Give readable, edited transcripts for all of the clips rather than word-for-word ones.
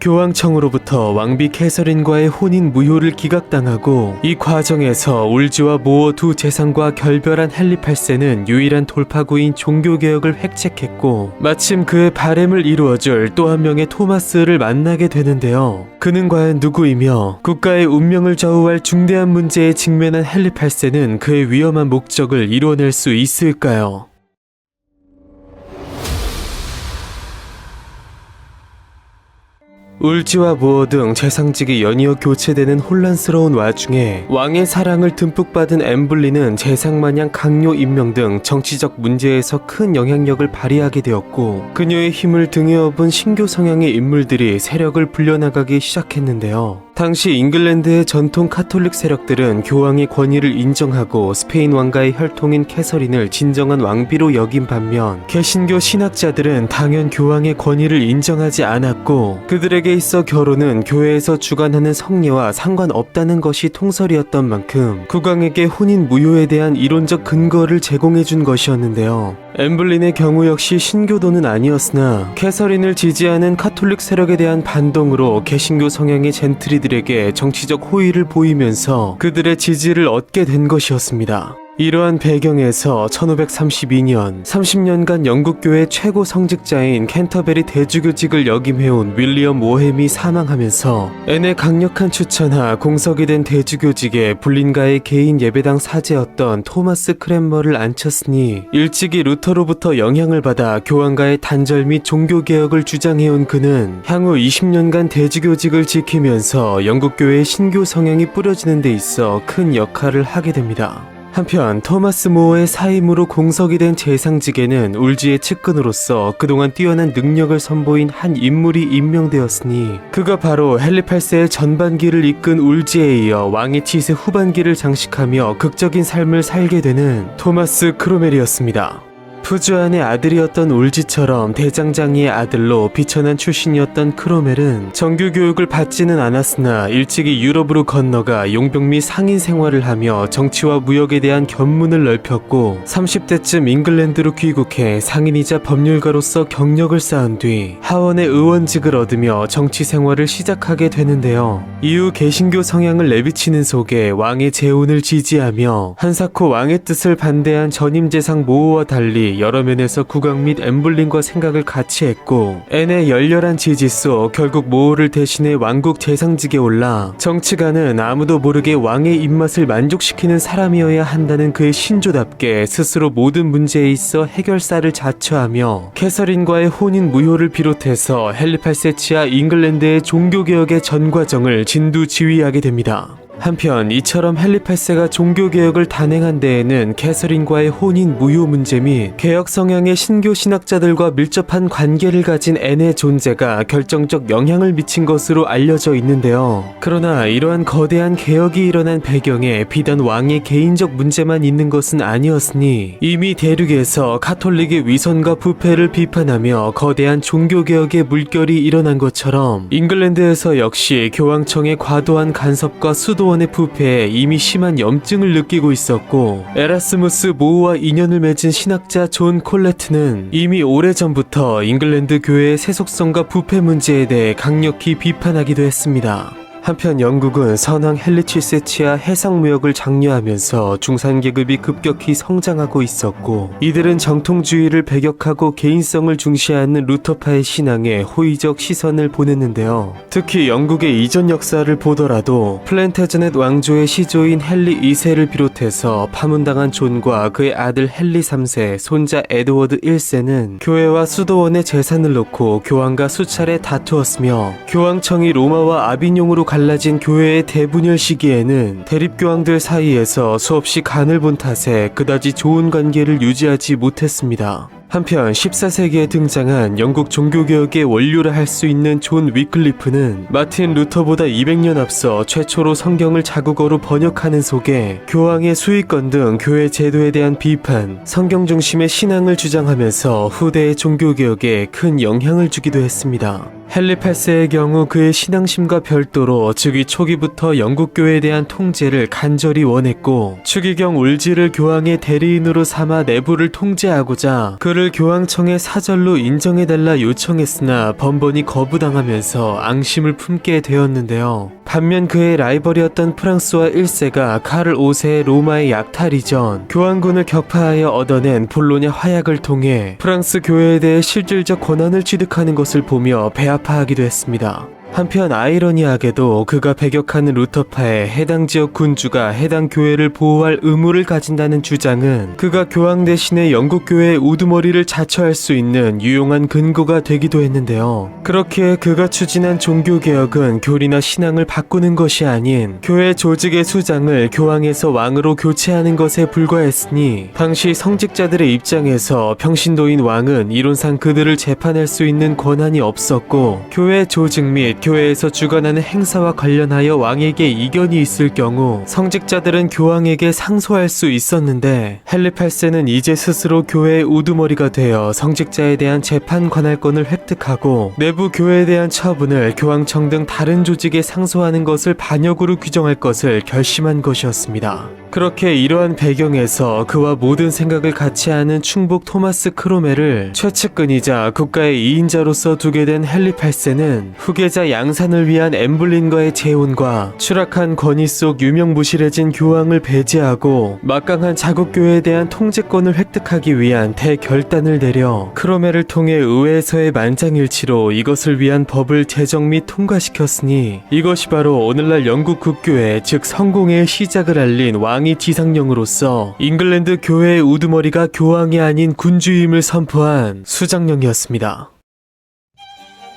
교황청으로부터 왕비 캐서린과의 혼인 무효를 기각당하고, 이 과정에서 울지와 모어 두 재상과 결별한 헨리 8세는 유일한 돌파구인 종교개혁을 획책했고, 마침 그의 바램을 이루어줄 또 한 명의 토마스를 만나게 되는데요. 그는 과연 누구이며 국가의 운명을 좌우할 중대한 문제에 직면한 헨리 8세는 그의 위험한 목적을 이뤄낼 수 있을까요? 울지와 모어 등 재상직이 연이어 교체되는 혼란스러운 와중에 왕의 사랑을 듬뿍 받은 엠블리는 재상마냥 강요 임명 등 정치적 문제에서 큰 영향력을 발휘하게 되었고, 그녀의 힘을 등에 업은 신교 성향의 인물들이 세력을 불려나가기 시작했는데요. 당시 잉글랜드의 전통 카톨릭 세력들은 교황의 권위를 인정하고 스페인 왕가의 혈통인 캐서린을 진정한 왕비로 여긴 반면, 개신교 신학자들은 당연 교황의 권위를 인정하지 않았고, 그들에게 있어 결혼은 교회에서 주관하는 성례와 상관없다는 것이 통설이었던 만큼 국왕에게 혼인 무효에 대한 이론적 근거를 제공해준 것이었는데요. 엠블린의 경우 역시 신교도는 아니었으나 캐서린을 지지하는 카톨릭 세력에 대한 반동으로 개신교 성향의 젠트리들에게 정치적 호의를 보이면서 그들의 지지를 얻게 된 것이었습니다. 이러한 배경에서 1532년 30년간 영국교회 최고 성직자인 캔터베리 대주교직을 역임해온 윌리엄 워햄이 사망하면서 앤의 강력한 추천하 공석이 된 대주교직에 불린가의 개인 예배당 사제였던 토마스 크랜머를 앉혔으니, 일찍이 루터로부터 영향을 받아 교황과의 단절 및 종교개혁을 주장해온 그는 향후 20년간 대주교직을 지키면서 영국교회의 신교 성향이 뿌려지는 데 있어 큰 역할을 하게 됩니다. 한편 토마스 모어의 사임으로 공석이 된 재상직에는 울지의 측근으로서 그동안 뛰어난 능력을 선보인 한 인물이 임명되었으니, 그가 바로 헨리 8세의 전반기를 이끈 울지에 이어 왕의 치세 후반기를 장식하며 극적인 삶을 살게 되는 토마스 크로멜이었습니다. 푸주안의 아들이었던 울지처럼 대장장이의 아들로 비천한 출신이었던 크로멜은 정규 교육을 받지는 않았으나 일찍이 유럽으로 건너가 용병 및 상인 생활을 하며 정치와 무역에 대한 견문을 넓혔고, 30대쯤 잉글랜드로 귀국해 상인이자 법률가로서 경력을 쌓은 뒤 하원의 의원직을 얻으며 정치 생활을 시작하게 되는데요. 이후 개신교 성향을 내비치는 속에 왕의 재혼을 지지하며 한사코 왕의 뜻을 반대한 전임 재상 모어와 달리 여러 면에서 국왕 및 엠블린과 생각을 같이 했고, 앤의 열렬한 지지 속 결국 모어를 대신해 왕국 재상직에 올라 정치가는 아무도 모르게 왕의 입맛을 만족시키는 사람이어야 한다는 그의 신조답게 스스로 모든 문제에 있어 해결사를 자처하며 캐서린과의 혼인 무효를 비롯해서 헨리 8세 치하 잉글랜드의 종교개혁의 전 과정을 진두지휘하게 됩니다. 한편 이처럼 헨리 8세가 종교개혁을 단행한 데에는 캐서린과의 혼인 무효 문제 및 개혁 성향의 신교 신학자들과 밀접한 관계를 가진 앤의 존재가 결정적 영향을 미친 것으로 알려져 있는데요. 그러나 이러한 거대한 개혁이 일어난 배경에 비단 왕의 개인적 문제만 있는 것은 아니었으니, 이미 대륙에서 카톨릭의 위선과 부패를 비판하며 거대한 종교개혁의 물결이 일어난 것처럼 잉글랜드에서 역시 교황청의 과도한 간섭과 수도 원의 부패에 이미 심한 염증을 느끼고 있었고, 에라스무스 모어와 인연을 맺은 신학자 존 콜레트는 이미 오래전부터 잉글랜드 교회의 세속성과 부패 문제에 대해 강력히 비판하기도 했습니다. 한편 영국은 선왕 헨리 7세 치하 해상무역을 장려하면서 중산계급이 급격히 성장하고 있었고, 이들은 정통주의를 배격하고 개인성을 중시하는 루터파의 신앙에 호의적 시선을 보냈는데요. 특히 영국의 이전 역사를 보더라도 플랜테저넷 왕조의 시조인 헨리 2세를 비롯해서 파문당한 존과 그의 아들 헨리 3세, 손자 에드워드 1세는 교회와 수도원의 재산을 놓고 교황과 수차례 다투었으며, 교황청이 로마와 아비뇽으로 갈라진 교회의 대분열 시기에는 대립교황들 사이에서 수없이 간을 본 탓에 그다지 좋은 관계를 유지하지 못했습니다. 한편 14세기에 등장한 영국 종교개혁의 원류라 할 수 있는 존 위클리프는 마틴 루터보다 200년 앞서 최초로 성경을 자국어로 번역하는 속에 교황의 수익권 등 교회 제도에 대한 비판, 성경 중심의 신앙을 주장하면서 후대의 종교개혁에 큰 영향을 주기도 했습니다. 헨리 8세의 경우 그의 신앙심과 별도로 즉위 초기부터 영국교회에 대한 통제를 간절히 원했고 추기경 울지를 교황의 대리인으로 삼아 내부를 통제하고자 그를 교황청에 사절로 인정해달라 요청했으나 번번이 거부당하면서 앙심을 품게 되었는데요. 반면 그의 라이벌이었던 프랑스와 1세가 카를 5세의 로마의 약탈 이전 교황군을 격파하여 얻어낸 볼로냐 화약을 통해 프랑스 교회에 대해 실질적 권한을 취득하는 것을 보며 배아파하기도 했습니다. 한편 아이러니하게도 그가 배격하는 루터파의 해당 지역 군주가 해당 교회를 보호할 의무를 가진다는 주장은 그가 교황 대신에 영국 교회의 우두머리를 자처할 수 있는 유용한 근거가 되기도 했는데요. 그렇게 그가 추진한 종교개혁은 교리나 신앙을 바꾸는 것이 아닌 교회 조직의 수장을 교황에서 왕으로 교체하는 것에 불과했으니 당시 성직자들의 입장에서 평신도인 왕은 이론상 그들을 재판할 수 있는 권한이 없었고 교회 조직 및 교회에서 주관하는 행사와 관련하여 왕에게 이견이 있을 경우 성직자들은 교황에게 상소할 수 있었는데 헨리 8세는 이제 스스로 교회의 우두머리가 되어 성직자에 대한 재판 관할권을 획득하고 내부 교회에 대한 처분을 교황청 등 다른 조직에 상소하는 것을 반역으로 규정할 것을 결심한 것이었습니다. 그렇게 이러한 배경에서 그와 모든 생각을 같이 하는 충복 토마스 크로멜을 최측근이자 국가의 2인자로서 두게 된 헨리 8세는 후계자 양산을 위한 엠블린과의 재혼과 추락한 권위 속 유명무실해진 교황을 배제하고 막강한 자국교회에 대한 통제권을 획득하기 위한 대결단을 내려 크로멜을 통해 의회에서의 만장일치로 이것을 위한 법을 제정 및 통과시켰으니 이것이 바로 오늘날 영국 국교회 즉 성공회의 시작을 알린 왕이 지상령으로서 잉글랜드 교회의 우두머리가 교황이 아닌 군주임을 선포한 수장령이었습니다.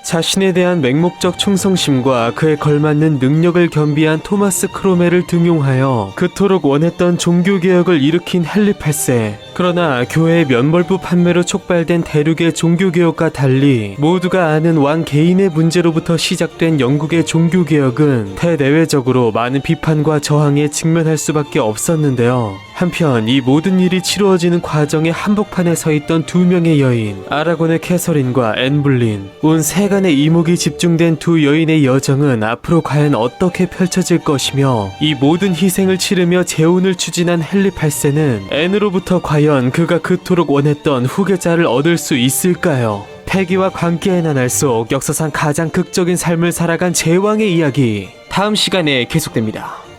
자신에 대한 맹목적 충성심과 그에 걸맞는 능력을 겸비한 토마스 크로멜을 등용하여 그토록 원했던 종교개혁을 일으킨 헨리 8세. 그러나 교회의 면벌부 판매로 촉발된 대륙의 종교개혁과 달리 모두가 아는 왕 개인의 문제로부터 시작된 영국의 종교개혁은 대내외적으로 많은 비판과 저항에 직면할 수밖에 없었는데요. 한편 이 모든 일이 치루어지는 과정의 한복판에 서 있던 두 명의 여인, 아라곤의 캐서린과 앤블린, 온 세간의 이목이 집중된 두 여인의 여정은 앞으로 과연 어떻게 펼쳐질 것이며 이 모든 희생을 치르며 재혼을 추진한 헨리 8세는 앤으로부터 과연 그가 그토록 원했던 후계자를 얻을 수 있을까요? 패기와 광기의 나날 속 역사상 가장 극적인 삶을 살아간 제왕의 이야기, 다음 시간에 계속됩니다.